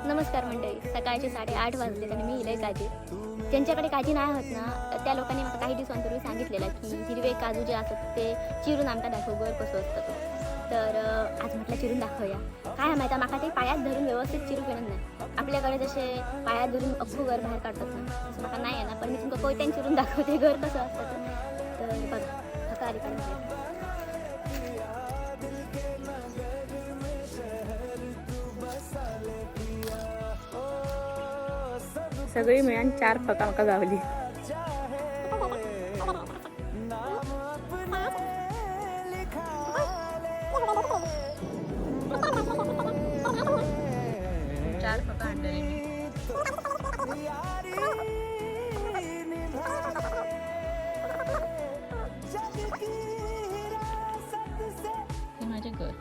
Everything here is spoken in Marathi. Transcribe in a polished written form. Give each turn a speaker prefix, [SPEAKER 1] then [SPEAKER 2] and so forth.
[SPEAKER 1] नमस्कार मंडळी, सकाळचे 8:30 वाजले आणि मी हिलय काजी. ज्यांच्याकडे काजी नाही होत ना, त्या लोकांनी मला काही दिवसांपूर्वी सांगितलेलं की हिरवे काजू जे असतात ते चिरून आमका दाखव गर कसं असतं तो. तर आज म्हटलं चिरून दाखवूया. काय माहिती माका ते पायात धरून व्यवस्थित चिरू पेणत नाही. आपल्याकडे जसे पायात धरून अख्खू घर बाहेर काढतात ना, तसं माका नाही आहे ना, पण मी तुमका कोयत्यान चिरून दाखवते घर कसं असतं ते. तर बघा, हका आली पर्यंत.
[SPEAKER 2] सगळी मिळून 4 फका म्हाका गावली. चार फका आणलेली मी. हे माझे घर.